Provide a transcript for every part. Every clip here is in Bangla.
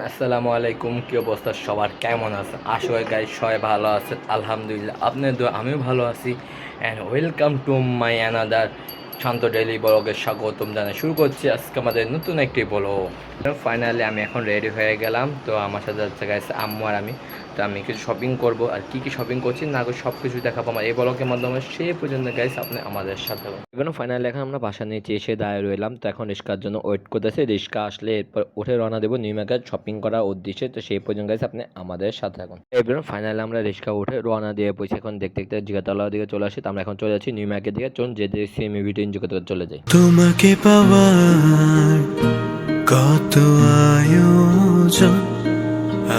আসসালামু আলাইকুম, কি অবস্থা সবার, কেমন আছে? আশা করি গাইস সবাই ভালো আছেন, আলহামদুলিল্লাহ আপনাদের দোয়া আমিও ভালো আছি। And welcome to my another Shanto daily ব্লগের স্বাগতম জানাই শুরু করছি আজকে আমাদের নতুন একটি ব্লগ। ফাইনালি আমি এখন রেডি হয়ে গেলাম, তো আমার সাথে যাচ্ছে গাইস আম্মু আর আমি। তো আমি কিছু শপিং করব, আর কি কি শপিং করছি না সব কিছু দেখাবো আমার এই ব্লগের মাধ্যমে। সেই পর্যন্ত গাইস আপনি আমাদের সাথে এখন ফাইনালি এখন আমরা বাসা নিচে এসে দাঁড়িয়ে রইলাম। তো এখন রিক্সার জন্য ওয়েট করতেছে, রিক্সা আসলে এরপর উঠে রওনা দেবো নিউ মার্কেট শপিং করার উদ্দেশ্যে। তো সেই পর্যন্ত গাইস আপনি আমাদের সাথে এখন এবার ফাইনালি আমরা রিক্সা উঠে রওনা দিয়ে পৌঁছে এখন দেখতে দেখতে জিগাতলার দিকে চলে আসি। তো আমরা এখন চলে যাচ্ছি নিউ মার্কেট দিকে, চলুন যে সেম ভিডিও এনজয় করতে চলে যাই। তোমাকে পাওয়ার কত আয়োজন,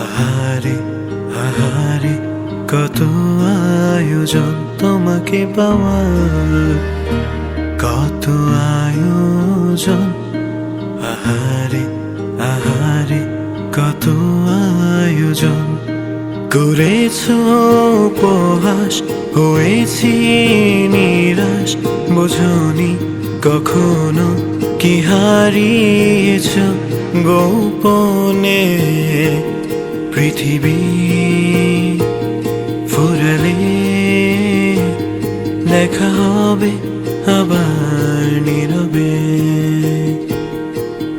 আহারে আহারে কত আয়োজন, তোমাকে পাওয়ার কত আয়োজন, আহারে আহারে কত আয়োজন, করেছো উপহাস হয়েছি নিরাশ, বোঝনি কখনো কি হারিয়েছ গোপনে, পৃথিবী ফুরালে দেখা হবে আবার নীরবে,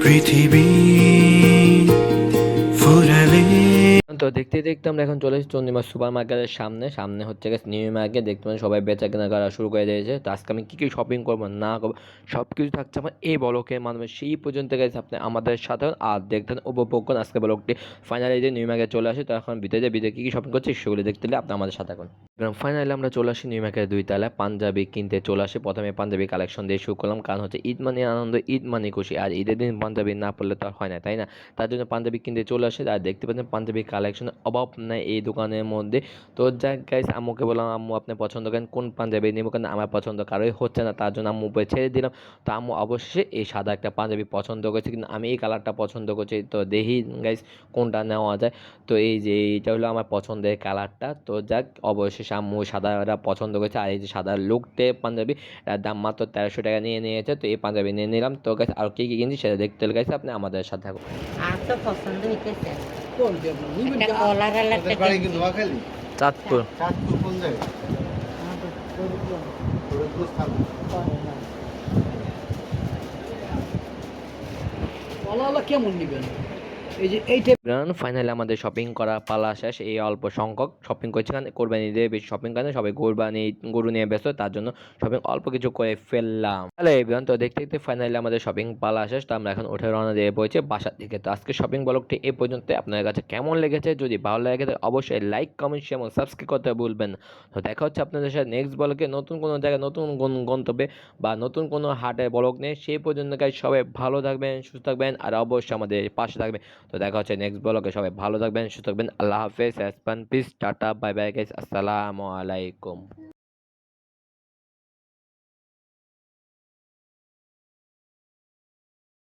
পৃথিবী ফুরালে। তো দেখতে দেখতে আমরা এখন চলে এসেছি চন্দ্রিমা সুপার মার্কেটের সামনে। সামনে হচ্ছে গেছে নিউ মার্কেট, দেখতে পাচ্ছেন সবাই বেচা কেনা করা শুরু করে দিয়েছে। তো আজকে আমি কী কী শপিং করবো না করবো সব কিছু থাকছে আমার এই ব্লকের মাধ্যমে। সেই পর্যন্ত গেছে আপনি আমাদের সাথে আর দেখতেন উপভোগ করুন আজকে ব্লগটি। ফাইনালি যে নিউ মার্কেট চলে আসে, তো এখন ভিতরে কী কী শপিং করছি সেগুলো দেখতে হলে আপনি আমাদের সাথে এখন ফাইনালি আমরা চলে আসি নিউ মার্কেটের 2 তলায়। পাঞ্জাবি কিনতে চলে আসি, প্রথমে পাঞ্জাবি কালেকশন দিয়ে শুরু করলাম, কারণ হচ্ছে ঈদ মানে আনন্দ, ঈদ মানে খুশি, আর ঈদের দিন পাঞ্জাবি না পড়লে তো আর হয় না, তাই না? তার জন্য পাঞ্জাবি কিনতে চলে আসে। আর দেখতে পাচ্ছেন পাঞ্জাবি কালেকশনের অভাব নাই এই দোকানের মধ্যে। তো যাক গাইস, আম্মুকে বললাম আম্মু আপনি পছন্দ করেন কোন পাঞ্জাবি নেবো, কারণ আমার পছন্দ কারোই হচ্ছে না, তার জন্য আম্মু উপরে ছেড়ে দিলাম। তো আম্মু অবশ্যই এই সাদা একটা পাঞ্জাবি পছন্দ করেছে, কিন্তু আমি এই কালারটা পছন্দ করছি। তো দেখি গাইস কোনটা নেওয়া যায়। তো এই যে এইটা হলো আমার পছন্দের কালারটা। তো যাক, অবশেষে আম্মু সাদাটা পছন্দ করেছে। আর এই যে সাদা লুকটে পাঞ্জাবি, এর দাম মাত্র 1300 টাকা নিয়ে নিয়েছে। তো এই পাঞ্জাবি নিয়ে নিলাম। তো গাইস আর কি কি কিনছি সেটা দেখতে হলে গাইস আপনি আমাদের সাথে থাকুন। আর তো পছন্দ হইতেছে কোন দেবো নিবেন একটা কি? কলার আর একটা আপনাদের বাড়ি কি নোয়াখালী? চাঁদপুর। চাঁদপুর কোন জায়গায়? ফরিদপুর থানা। কলাওয়ালা কেমন নিবেন? এই যে এই টাইপ ফাইনালি আমাদের শপিং করা পালা শেষ। এই অল্প সংখ্যক শপিং করছি, কারণ কোরবানি দিয়ে বেশি শপিং করে সবাই কোরবানি গরু নিয়ে ব্যস্ত, তার জন্য শপিং অল্প কিছু করে ফেললাম। হ্যালো এভরিওয়ান, তো দেখতে দেখতে ফাইনালি আমাদের শপিং পালা শেষ। তো আমরা এখন উঠে রওনা দিয়ে পড়েছি বাসার দিকে। তো আজকে শপিং ব্লগটি এই পর্যন্ত। আপনার কাছে কেমন লেগেছে? যদি ভালো লেগে থাকে অবশ্যই লাইক কমেন্ট শেয়ার এবং সাবস্ক্রাইব করতে ভুলবেন না। তো দেখা হচ্ছে আপনাদের সাথে নেক্সট ব্লগে, নতুন কোনো জায়গায় নতুন গন্তব্যে বা নতুন কোনো হাটের ব্লগ নিয়ে। সেই পর্যন্ত গাইস সবাই ভালো থাকবেন, সুস্থ থাকবেন, আর অবশ্যই আমাদের পাশে থাকবেন। তো দেখা হচ্ছে নেক্সট ব্লগে, সবাই ভালো থাকবেন, সুস্থ থাকবেন, আল্লাহ হাফেজ, piece, tata, bye bye guys, আসসালামু আলাইকুম।